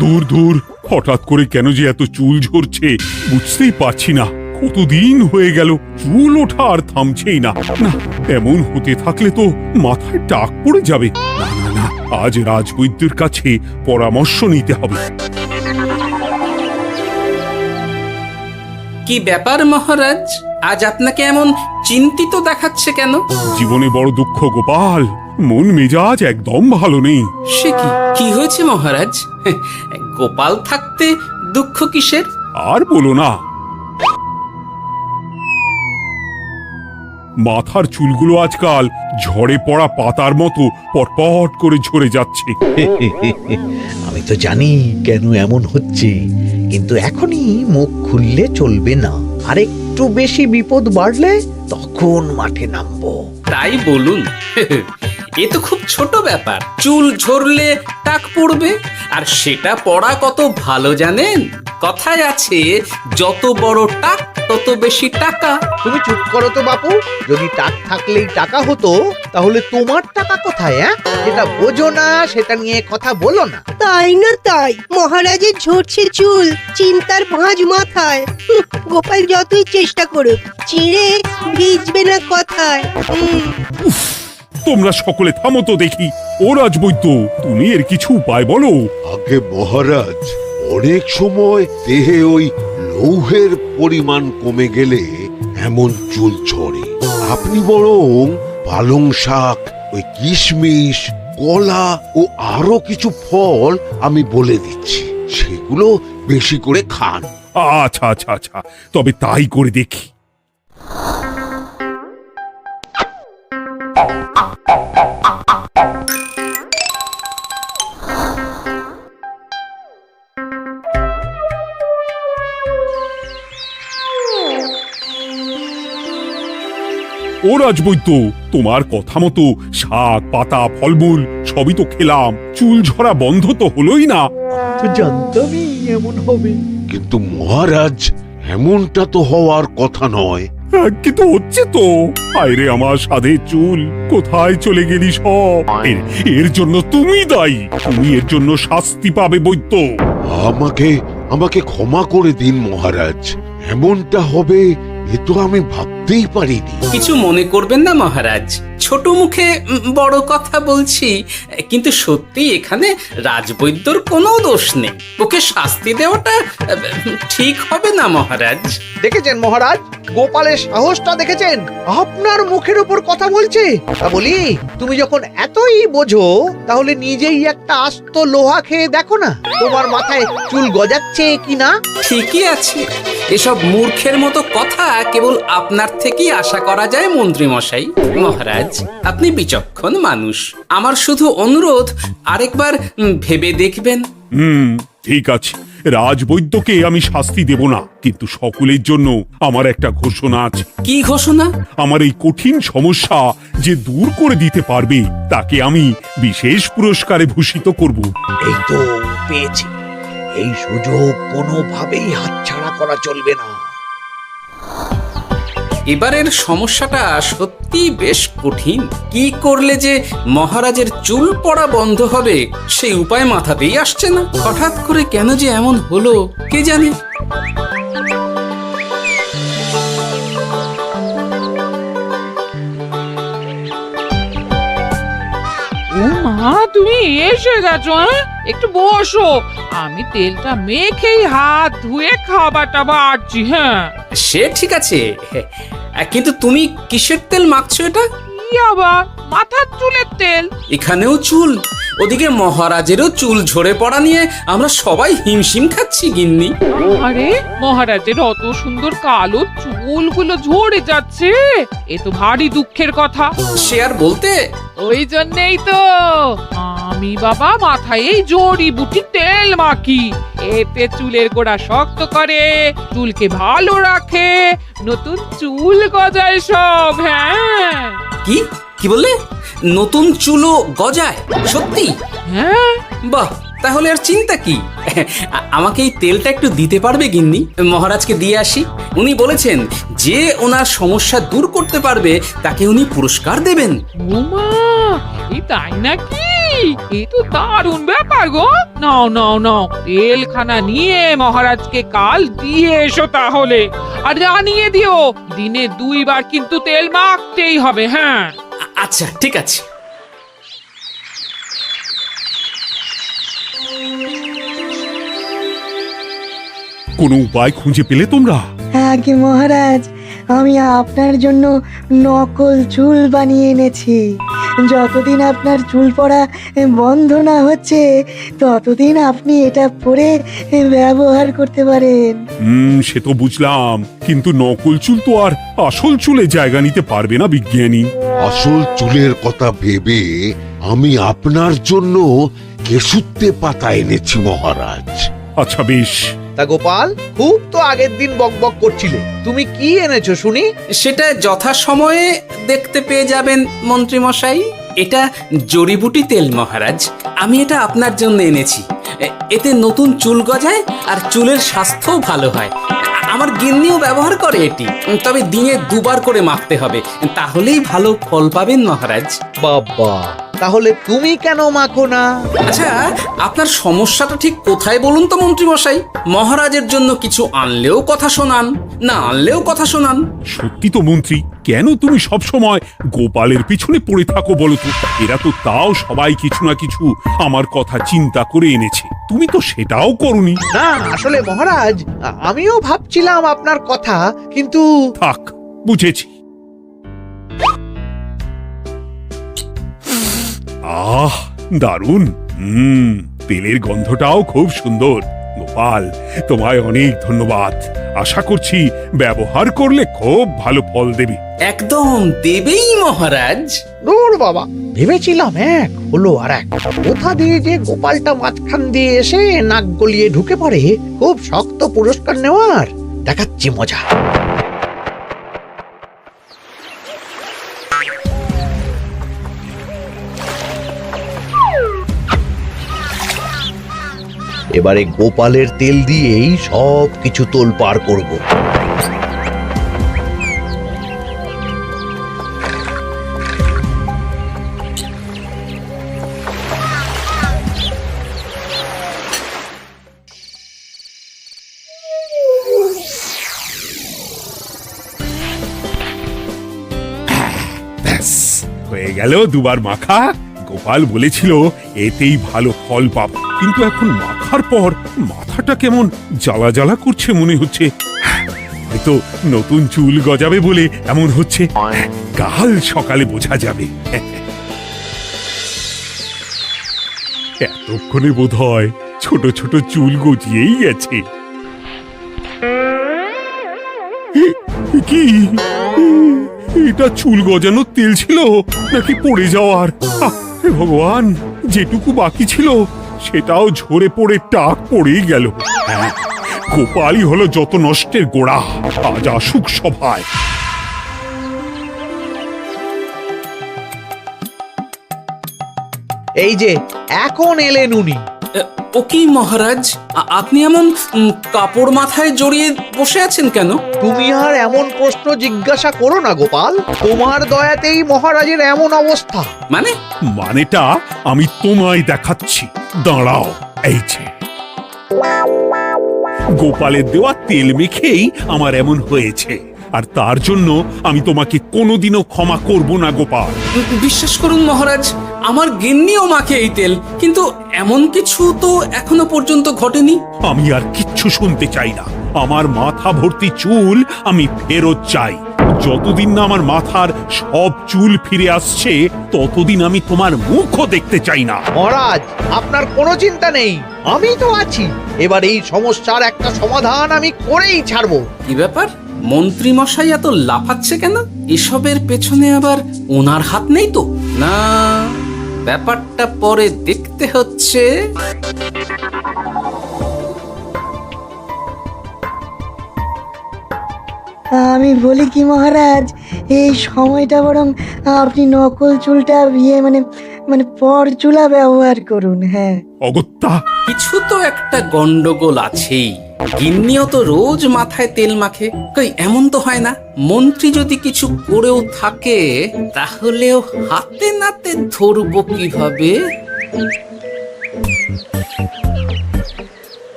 দূর দূর, হঠাৎ করে কেন যে এত চুল ঝরছে বুঝতেই পারছি না। কতদিন হয়ে গেল চুল ওঠা আর থামছেই না। না, এমন হতে থাকলে তো মাথায় টাক পড়ে যাবে। না না না, আজ রাজবৈদ্যের কাছে পরামর্শ নিতে হবে। কি ব্যাপার মহারাজ, আজ আপনাকে এমন চিন্তিত দেখাচ্ছে কেন? জীবনে বড় দুঃখ গোপাল, মন মেজাজ একদম ভালো নেই। সে কি কি হয়েছে মহারাজ? গোপাল থাকতে দুঃখ কিসের? আর বলো না, মাথার চুলগুলো আজকাল ঝড়ে পড়া পাতার মতো পটপট করে ঝরে যাচ্ছে। আমি তো জানি কেন এমন হচ্ছে, কিন্তু এখনই মুখ খুললে চলবে না। আর একটু বেশি বিপদ বাড়লে তখন মাঠে নামবো। তাই বলুন। এ তো খুব ছোট ব্যাপার, চুল ঝরলে টাক পড়বে, আর সেটা পড়া কত ভালো জানেন? কথায় আছে, যত বড় টাক তত বেশি টাকা। তুমি চুপ করো তো বাপু। যদি টাক থাকলেই টাকা হতো, তাহলে তোমার টাকা কোথায়? যেটা বোঝো না সেটা নিয়ে কথা বলো না। তাই না তাই, মহারাজের ঝরছে চুল, চিন্তার ভাঁজ মাথায়। গোপাল যতই চেষ্টা করুক, চিড়ে ভিজবে না কথায়। উফ, তোমরা সকলে থামো তো দেখি। ও রাজবৈদ্য, তুমি এর কিছু উপায় বলো। আগে মহারাজ, অনেক সময় দেহে ওই লৌহের পরিমাণ কমে গেলে এমন চুল ঝরে। আপনি বরং পালং শাক, ওই কিশমিশ, কলা ও আরো কিছু ফল আমি বলে দিচ্ছি, সেগুলো বেশি করে খান। আচ্ছা আচ্ছা আচ্ছা, তবে তাই করে দেখি। ও রাজবৈদ্য, তোমার কথা মতো শাক পাতা ফলমূল সবই তো খেলাম, চুল ঝরা বন্ধ তো হলোই না। তো জানতামই এমন হবে। কিন্তু মহারাজ, এমনটা তো হওয়ার কথা নয়। কিন্তু হচ্ছে তো। আরে আমার সাধের চুল, কোথায় চলে গেলি সব? এর জন্য তুমি দায়ী। তুমি এর জন্য শাস্তি পাবে বৈদ্য। আমাকে আমাকে ক্ষমা করে দিন মহারাজ। এমনটা হবে এ তো আমি ভাবতেই পারিনি। কিছু মনে করবেন না মহারাজ, ছোট মুখে বড় কথা বলছি, কিন্তু সত্যি এখানে রাজবৈদ্যর কোনো দোষ নেই। ওকে শাস্তি দেওয়াটা ঠিক হবে না মহারাজ। দেখেছেন মহারাজ, গোপালের সাহসটা দেখেছেন? আপনার মুখের উপর কথা বলছে। তা বলি, তুমি যখন এতই বোঝো, তাহলে নিজেই একটা আস্ত লোহা খেয়ে দেখো না, তোমার মাথায় চুল গজাচ্ছে কিনা। ঠিকই আছে, এসব মূর্খের মতো কথা কেবল আপনার থেকেই আশা করা যায় মন্ত্রী মশাই। মহারাজ, আপনি বিচক্ষণ মানুষ, আমার শুধু অনুরোধ, আরেকবার ভেবে দেখবেন। ঠিক আছে, রাজবৈদ্যকে আমি শাস্তি দেব না, কিন্তু সকলের জন্য আমার একটা ঘোষণা আছে। কি ঘোষণা? আমার এই কঠিন সমস্যা যে দূর করে দিতে পারবে, তাকে আমি বিশেষ পুরস্কারে ভূষিত করব। এই তো পেয়েছি, এই সুযোগ কোনোভাবেই হাতছাড়া করা চলবে না। এবারের সমস্যাটা সত্যি বেশ কঠিন। কি করলে যে মহারাজের চুল পড়া বন্ধ হবে সেই উপায় মাথাতেই আসছে না। হঠাৎ করে কেন যে এমন হলো কে জানে। ও মা, তুমি এসে গেছো? একটু বসো, আমি তেলটা মেখেই হাত ধুয়ে খাবারটা বাড়ছি। হ্যাঁ, সে ঠিক আছে, কিন্তু তুমি কিসের তেল মাখছো এটা? কি আবার মাথার চুলের তেল? এখানেও চুল, ওদিকে মহারাজেরও চুল ঝরে পড়া নিয়ে আমরা সবাই হিমশিম খাচ্ছি গিন্নি। আরে, মহারাজের অত সুন্দর কালো চুলগুলো ঝরে যাচ্ছে, এ তো ভারী দুঃখের কথা। সে আর বলতে, ওই জন্যেই তো আমি বাবা মাথায় এই জড়িবুটি তেল মাখি। এতে চুলের গোড়া শক্ত করে, চুলকে ভালো রাখে, নতুন চুল গজায় সব। হ্যাঁ। কি কি বললে? নতুন চুলও গজায়? সত্যি? হ্যাঁ। বাহ, তাহলে আর চিন্তা কি? আমাকে এই তেলটা একটু দিতে পারবে গিন্নি? মহারাজকে দিয়ে আসি। উনি বলেছেন যে ওনার সমস্যা দূর করতে পারবে তাকে উনি পুরস্কার দেবেন। ওমা, এই তাই নাকি? এই তো দারুণ ব্যাপার গো। নাও নাও নাও, তেলখানা নিয়ে মহারাজকে কাল দিয়ে এসো তাহলে। আর জানিয়ে দিও, দিনে 2 বার কিন্তু তেল মাখতেই হবে। হ্যাঁ, আচ্ছা ঠিক আছে। কোনো উপায় খুঁজে পেলে তোমরা? আগে মহারাজ, আমি আপনার জন্য নকল চুল বানিয়ে এনেছি। যতদিন আপনার চুল পড়া বন্ধ না হচ্ছে ততদিন আপনি এটা পরে ব্যবহার করতে পারেন। সে তো বুঝলাম, কিন্তু নকল চুল তো আর আসল চুলে জায়গা নিতে পারবে না বিজ্ঞানী। আসল চুলের কথা ভেবে আমি আপনার জন্য কেশুত্তে পাতা এনেছি মহারাজ। আচ্ছা বেশ। তা গোপাল, খুব তো আগের দিন বকবক করছিলে, তুমি কি এনেছো শুনি? সেটা যথাসময়ে দেখতে পেয়ে যাবেন মন্ত্রী মশাই। এটা জড়িবুটি তেল মহারাজ। আমি এটা আপনার জন্য এনেছি। এতে নতুন চুল গজায় আর চুলের স্বাস্থ্যও ভালো হয়। আমার গিন্নিও ব্যবহার করে এটি, তবে দিনে 2 বার করে মাখতে হবে, তাহলেই ভালো ফল পাবেন মহারাজ। বাবা, তাহলে তুমি কেন মাখো না? আচ্ছা, আপনার সমস্যাটা ঠিক কোথায় বলুন তো মন্ত্রী মশাই? মহারাজের জন্য কিছু আনলেও কথা শোনান, না আনলেও কথা শোনান। সত্যি তো মন্ত্রী, কেন তুমি সব সময় গোপালের পিছনে পড়ে থাকো বলো তো? এরা তো তাও সবাই কিছু না কিছু আমার কথা চিন্তা করে এনেছে, তুমি তো সেটাও করনি। না আসলে মহারাজ, আমিও ভাবছিলাম আপনার কথা, কিন্তু থাক, বুঝেছি। আহ, দারুণ। তেলের গন্ধটাও খুব সুন্দর। গোপাল, তোমায় অনেক ধন্যবাদ। আশা করছি ব্যবহার করলে খুব ভালো ফল দেবে। একদম দেবেই মহারাজ। দূর বাবা, ভেবেছিলাম এক হলো আর এক। কোথা দিয়ে যে গোপালটা মাঝখান দিয়ে এসে নাক গলিয়ে ঢুকে পড়ে, খুব শক্ত পুরস্কার নেওয়ার। দেখাচ্ছি মজা। এবারে গোপালের তেল দিয়েই সব কিছু তোলপাড় করব। ব্যাস, হয়ে গেল 2 বার মাখা। গোপাল বলেছিল এতেই ভালো ফল পাব, কিন্তু এখন মাখার পর মাথাটা কেমন জ্বালা জ্বালা করছে মনে হচ্ছে। হয়তো নতুন চুল গজাবে বলে এমন হচ্ছে। কাল সকালে বোঝা যাবে। এতক্ষণে বোধহয় ছোট ছোট চুল গজিয়েই গেছে। কি এটা চুল গজানোর তেল ছিল নাকি পড়ে যাওয়ার? হে ভগবান, যেটুকু বাকি ছিল সেটাও ঝরে পড়ে টাক পড়েই গেল। গোপালই হলো যত নষ্টের গোড়া। আজ আসুক সভায়। এই যে এখন এলেন উনি। ও কি মহারাজ, আপনি এমন কাপড় মাথায় জড়িয়ে বসে আছেন কেন? তুমি আর এমন প্রশ্ন জিজ্ঞাসা করো না গোপাল, তোমার দয়াতেই মহারাজের এমন অবস্থা। মানেটা আমি তোমায় দেখাচ্ছি, দাঁড়াও। এই যে গোপালের দেওয়া তেল মেখেই আমার এমন হয়েছে, আর তার জন্য আমি তোমাকে কোনোদিনও ক্ষমা করব না গোপাল। বিশ্বাস করুন মহারাজ, আমার গিন্নিও মাখে এই তেল, কিন্তু এমন কিছু তো এখনো পর্যন্ত ঘটেনি। আমি আর কিচ্ছু শুনতে চাই না। আমার মাথা ভর্তি চুল আমি ফেরত চাই। যতদিন না আমার মাথার সব চুল ফিরে আসছে ততদিন আমি তোমার মুখও দেখতে চাই না। মহারাজ, আপনার কোনো চিন্তা নেই, আমি তো আছি। এবার এই সমস্যার একটা সমাধান আমি করেই ছাড়বো। কি ব্যাপার, মন্ত্রী মশাই এত লাফাচ্ছে কেন? এসবের পেছনে আবার ওনার হাত নেই তো? না, ব্যাপারটা পরে দেখতে হচ্ছে। আমি বলি কি মহারাজ, এই সময়টা বরং আপনি নকল চুলটা মানে পরচুলা ব্যবহার করুন। হ্যাঁ, অগত্যা কিছু তো একটা গন্ডগোল আছেই। গিন্নিও তো রোজ মাথায় তেল মাখে, কই এমন তো হয় না। মন্ত্রী যদি কিছু করেও থাকে তাহলেও হাতে নাতে ধরবো কিভাবে?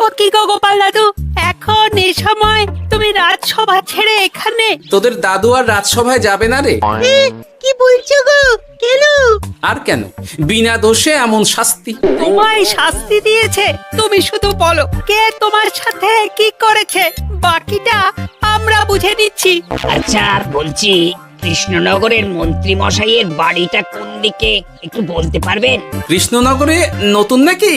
ও কি গো গোপাল দাদু, এখন এই সময় তুমি রাজসভা ছেড়ে এখানে? তোদের দাদু আর রাজসভায় যাবে না রে? কি বলছো গো? কেন? আর কেন, বিনা দোষে এমন শাস্তি। তোমায় শাস্তি দিয়েছে, তুমি শুধু বলো কে তোমার সাথে কি করেছে, বাকিটা আমরা বুঝে নিচ্ছি। আচ্ছা বলছি, কৃষ্ণনগরের মন্ত্রী মশাইয়ের বাড়িটা কোন দিকে একটু বলতে পারবেন? কৃষ্ণনগরে নতুন নাকি?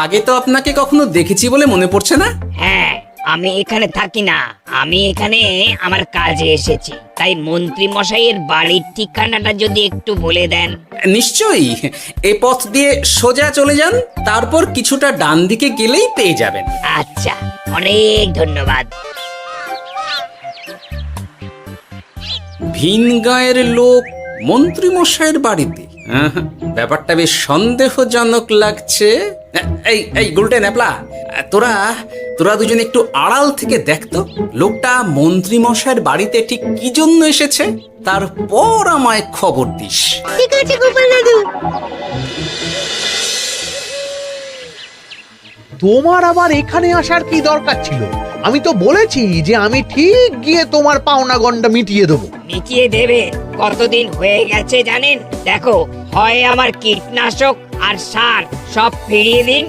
আগে তো আপনাকে কখনো দেখেছি বলে মনে পড়ছে না। হ্যাঁ, আমি এখানে থাকি না, আমি এখানে আমার কাজে এসেছি, তাই মন্ত্রী মশাইয়ের বাড়ির ঠিকানাটা যদি একটু বলে দেন। নিশ্চয়ই, এ পথ দিয়ে সোজা চলে যান, তারপর কিছুটা ডান দিকে গেলেই পেয়ে যাবেন। আচ্ছা, অনেক ধন্যবাদ। ভিন গাঁয়ের লোক মন্ত্রী মশাইয়ের বাড়িতে, ব্যাপারটা বেশ সন্দেহজনক লাগছে। এই এই গুলটে ন্যাপলা, তোরা তোরা দুজন একটু আড়াল থেকে দেখতো লোকটা মন্ত্রী মশাইয়ের বাড়িতে ঠিক কি জন্য এসেছে, তারপর আমায় খবর দিস। ঠিক আছে গোপাল দাদু। তোমার আবার এখানে আসার কি দরকার ছিল? আমি তো বলেছি যে আমি ঠিক গিয়ে তোমার পাওনা গন্ডা মিটিয়ে দেবো। মিটিয়ে দেবে? কতদিন হয়ে গেছে জানেন? দেখো, হয় আমার কীটনাশক আর সার সব ফিরিয়ে দিন,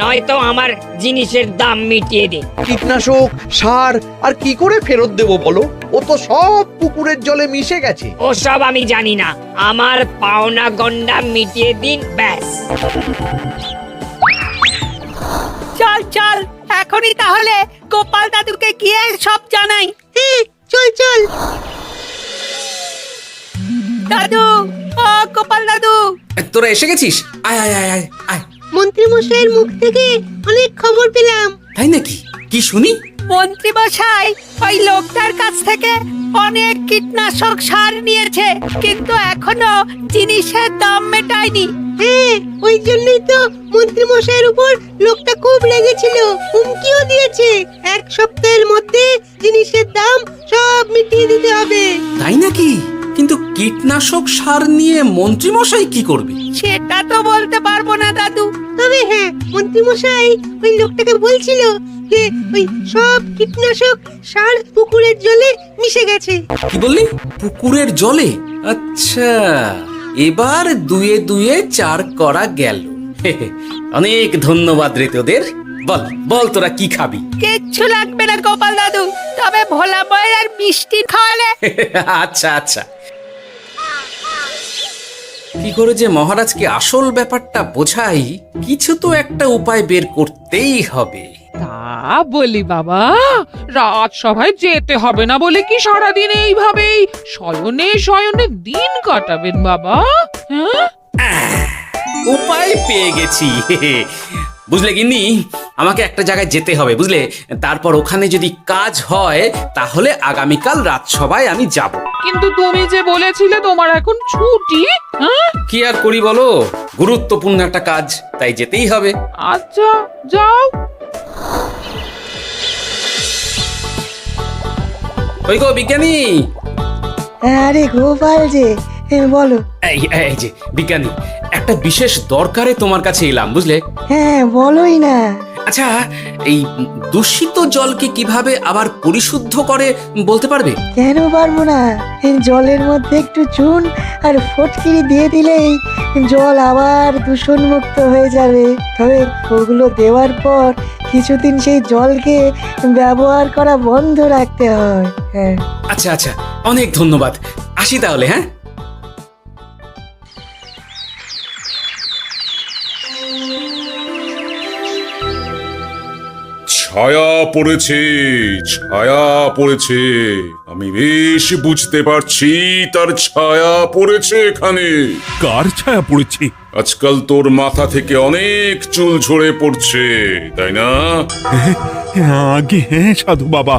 নয়তো আমার জিনিসের দাম মিটিয়ে দিন। কীটনাশক, সার আর কি করে ফেরত দেবো বলো? ও তো সব পুকুরের জলে মিশে গেছে। ওসব আমি জানি না, আমার পাওনা গন্ডা মিটিয়ে দিন, ব্যাস। চল চল, এখনই তাহলে গোপাল দাদুকে গিয়ে সব জানাই। চল চল। দাদু, ও গোপাল দাদু। তোরা এসে গেছিস? আয় আয় আয় আয় আয়। মন্ত্রী মশাইয়ের মুখ থেকে অনেক খবর পেলাম। তাই নাকি? কি শুনি? মন্ত্রী মশাই ওই লোকটার কাছ থেকে অনেক কীটনাশক সার নিয়েছে, কিন্তু এখনো জিনিসের দাম মেটায়নি। হ্যাঁ, ওই জন্যই তো মন্ত্রী মশাইয়ের উপর লোকটা খুব লেগেছিল, হুমকিও দিয়েছে 1 সপ্তাহের মধ্যে জিনিসের দাম সব মিটিয়ে দিতে হবে। তাই নাকি? কিন্তু কীটনাশক সার নিয়ে মন্ত্রী মশাই কি করবে? সেটা তো বলতে পারবো না দাদু। তবে হ্যাঁ, মন্ত্রী মশাই ওই লোকটাকে বলছিল যে ওই সব কীটনাশক সার পুকুরের জলে মিশে গেছে। কি বললি? পুকুরের জলে? আচ্ছা, এবার দুয়ে দুয়ে 4 করা গেল। অনেক ধন্যবাদ রে তোদের। বল বল, তোরা কি খাবি? কিচ্ছু লাগবে না গোপাল দাদু, তবে ভোলা বয়ের আর মিষ্টি খাওয়ালে। আচ্ছা আচ্ছা। কি করে যে মহারাজকে আসল ব্যাপারটা বোঝাই, কিছু তো একটা উপায় বের করতেই হবে। তা বলি বাবা, রাজসভায় যেতে হবে না বলে কি সারাদিন এইভাবেই শয়নে শয়নে দিন কাটাবেন বাবা? হ্যাঁ, উপায় পেয়ে গেছি। বুঝলে গিন্নি, আমাকে একটা জায়গায় যেতে হবে, বুঝলে? তারপর ওখানে যদি কাজ হয় তাহলে আগামীকাল রাজসভায় আমি যাব। কিন্তু তুমি যে বলেছিলে তোমার এখন ছুটি। হ্যাঁ, কি আর করি বলো, গুরুত্বপূর্ণ একটা কাজ, তাই যেতেই হবে। আচ্ছা যাও। ওই গো বিজ্ঞানী, আরে গোপাল যে, বলো। এই এই যে বিজ্ঞানী, একটা বিশেষ দরকারে তোমার কাছে এলাম, বুঝলে? হ্যাঁ, বলোই না। আচ্ছা, এই দূষিত জলকে কিভাবে আবার পরিশুদ্ধ করে বলতে পারবে? কেন পারবো না? জলের মধ্যে একটু চুন আর ফটকিরি দিয়ে দিলেই জল আবার দূষণমুক্ত হয়ে যাবে। তবে ওগুলো দেওয়ার পর কিছুদিন সেই জলকে ব্যবহার করা বন্ধ রাখতে হয়। হ্যাঁ। আচ্ছা আচ্ছা, অনেক ধন্যবাদ, আসি তাহলে। হ্যাঁ, ছায়া পড়েছে, ছায়া পড়েছে। আমি বেশ বুঝতে পারছি তার ছায়া পড়েছে এখানে। কার ছায়া পড়েছে? আজকাল তোর মাথা থেকে অনেক চুল ঝরে পড়ছে, তাই না? আগে হ্যাঁ সাধু বাবা,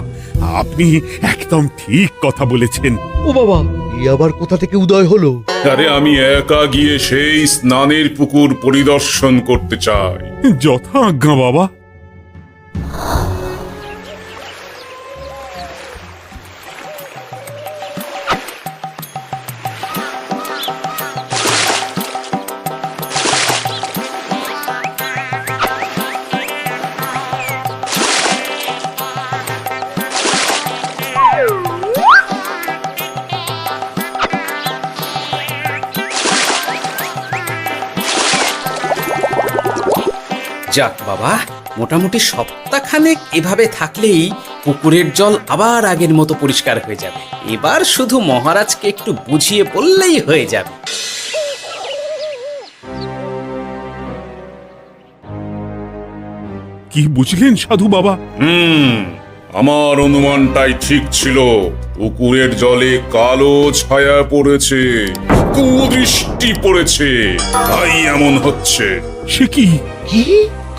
আপনি একদম ঠিক কথা বলেছেন। ও বাবা, এ এ আবার কোথা থেকে উদয় হলো? আরে আমি একা গিয়ে সেই স্নানের পুকুর পরিদর্শন করতে চাই। যথা আজ্ঞা বাবা। যাক বাবা, মোটামুটি সপ্তাহখানেক এভাবে থাকলেই পুকুরের জল আবার আগের মতো পরিষ্কার হয়ে যাবে। এবার শুধু মহারাজকে একটু বুঝিয়ে বললেই হয়ে যাবে। কি বুঝলেন সাধু বাবা? আমার অনুমানটাই ঠিক ছিল। পুকুরের জলে কালো ছায়া পড়েছে, কুদৃষ্টি পড়েছে, তাই এমন হচ্ছে। সে কি? কি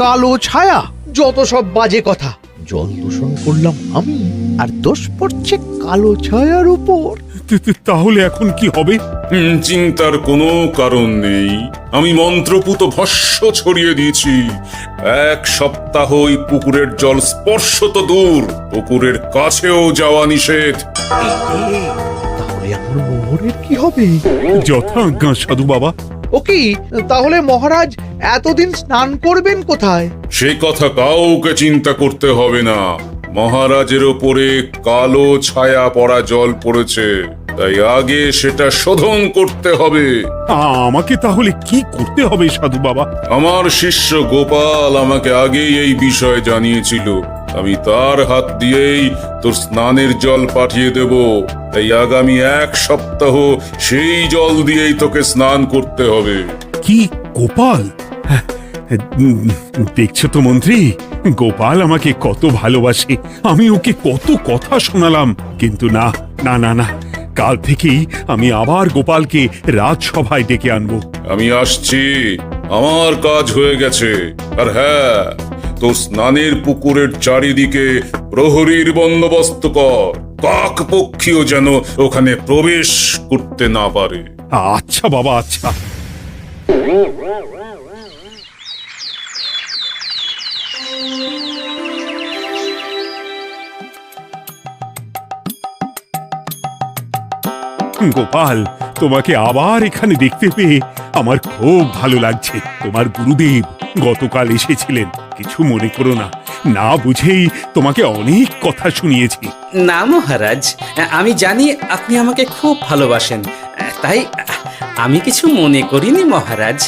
কালো ছায়া? যত সব বাজে কথা। জল দূষণ করলাম আমি, আর দোষ পড়ছে কালো ছায়ার উপর। তাহলে এখন কি হবে? চিন্তার কোনো কারণ নেই। আমি মন্ত্রপুত ভস্য ছড়িয়ে দিয়েছি। 1 সপ্তাহ ওই পুকুরের জল স্পর্শ তো দূর, পুকুরের কাছেও যাওয়া নিষেধ। তাহলে আমার মোহরের কি হবে? যথা আজ্ঞা সাধু বাবা। ও কি, তাহলে মহারাজ এতদিন স্নান করবেন কোথায়? সে কথা কাউকে চিন্তা করতে হবে না। মহারাজের ওপরে কালো ছায়া পড়া জল পড়েছে, তাই আগে সেটা শোধন করতে হবে। আমাকে তাহলে কি করতে হবে সাধু বাবা? আমার শিষ্য গোপাল আমাকে আগেই এই বিষয় জানিয়েছিল। আমি তার হাত দিয়েই তোর স্নানের জল পাঠিয়ে দেব। তাই আগামী 1 সপ্তাহ সেই জল দিয়েই তোকে স্নান করতে হবে। কি গোপাল? দেখছো তো মন্ত্রী, গোপাল আমাকে কত ভালোবাসে। আমি ওকে কত কথা শোনালাম, কিন্তু না না না না, কাল থেকেই আমি আবার গোপালকে রাজসভায় ডেকে আনবো। আমি আসছি, আমার কাজ হয়ে গেছে। আর হ্যাঁ, তোর স্নানের পুকুরের চারিদিকে প্রহরীর বন্দোবস্ত কর। কাক পক্ষীও যেন ওখানে প্রবেশ করতে না পারে। আচ্ছা বাবা, আচ্ছা। গোপাল, তোমাকে আবার এখানে দেখতে পেয়ে আমার খুব ভালো লাগছে। তোমার গুরুদেব গতকাল এসেছিলেন, কিছু মনে করো না। না বুঝেই তোমাকে অনেক কথা শুনিয়েছি। না মহারাজ, আমি জানি আপনি আমাকে খুব ভালোবাসেন, তাই আমি কিছু মনে করিনি মহারাজ।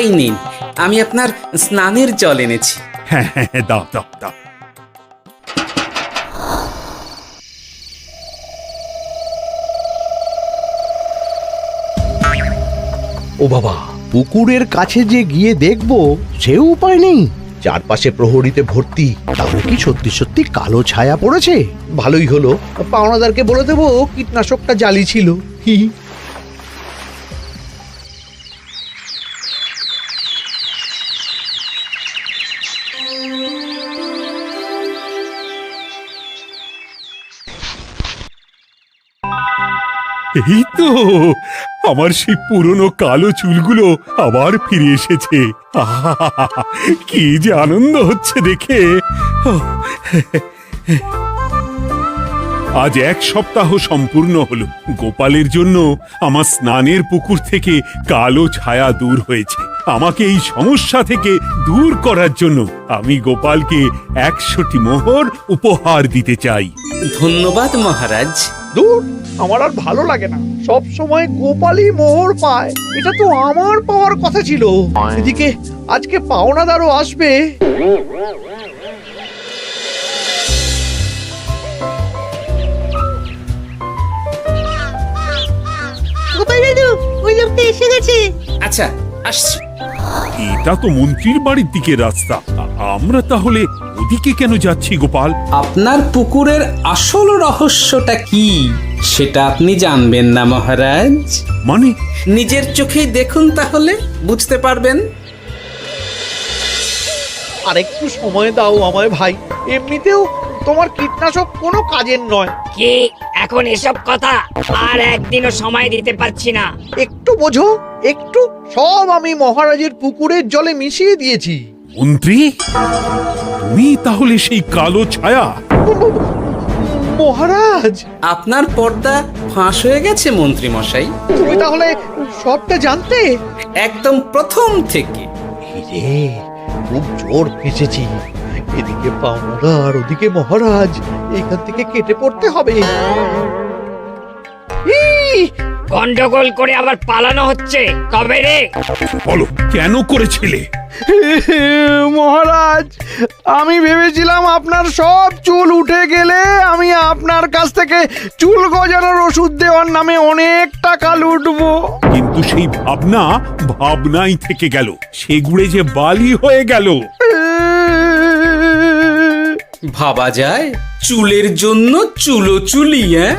এই নিন, আমি আপনার স্নানের জল এনেছি। হ্যাঁ হ্যাঁ হ্যাঁ, দাও দাও দাও। ও বাবা, পুকুরের কাছে যে গিয়ে দেখবো সে উপায় নেই। চারপাশে প্রহরীতে ভর্তি। তাহলে কি সত্যি সত্যি কালো ছায়া পড়েছে? ভালোই হলো, পাওনাদারকে বলে দেবো কীটনাশকটা জালি ছিল। হি এই তো আমার সেই পুরনো কালো চুলগুলো আবার ফিরে এসেছে। আহা, কি যে আনন্দ হচ্ছে দেখে। আজ 1 সপ্তাহ সম্পূর্ণ হলো। গোপালের জন্য আমার স্নানের পুকুর থেকে কালো ছায়া দূর হয়েছে। আমাকে এই সমস্যা থেকে দূর করার জন্য আমি গোপালকে 100টি মোহর উপহার দিতে চাই। ধন্যবাদ মহারাজ। দূর, আমার আর ভালো লাগে না। সব সময় গোপালই মোহর পায়, এটা তো আমার পাওয়ার কথা ছিল। এদিকে আজকে পাওনাদারও আসবে। গোপাল দাদু, ওই লোকটা এসে গেছে। আচ্ছা, আসছি। এটা তো মন্ত্রীর বাড়ির দিকে রাস্তা। আমরা তাহলে ওদিকে কেন যাচ্ছি গোপাল? আপনার পুকুরের আসল রহস্যটা কি সেটা আপনি জানবেন না মহারাজ? মানে? নিজের চোখেই দেখুন, তাহলে বুঝতে পারবেন। আর একটু সময় দাও আমায় ভাই। এমনিতেও তোমার কীটনাশক কোনো কাজের নয়। কি এখন এসব কথা আর একদিনও সময় দিতে পারছি না। একটু বোঝো, একটু। সব আমি মহারাজের পুকুরের জলে মিশিয়ে দিয়েছি। মন্ত্রী, তুমি তাহলে সেই কালো ছায়া? মহারাজ, আপনার পর্দা ফাঁস হয়ে গেছে মন্ত্রী মশাই। তুমি তাহলে সবটা জানতে? একদম প্রথম থেকে। রে, খুব জোর ফেঁসেছি। এদিকে পাওনা আর ওদিকে মহারাজ, এখান থেকে কেটে পড়তে হবে। গন্ডগোল করে আবার পালানো হচ্ছে কবে রে? বলো, কেন করেছিলে? মহারাজ, আমি ভেবেছিলাম আপনার সব চুল উঠে গেলে আমি আপনার কাছ থেকে চুল গজানোর ওষুধ দেওয়ার নামে অনেক টাকা লুটবো। কিন্তু সেই ভাবনা ভাবনাই থেকে গেল, সেগুড়ে যে বালি হয়ে গেল। ভাবা যায় চুলের জন্য চুলো চুলি, হ্যাঁ?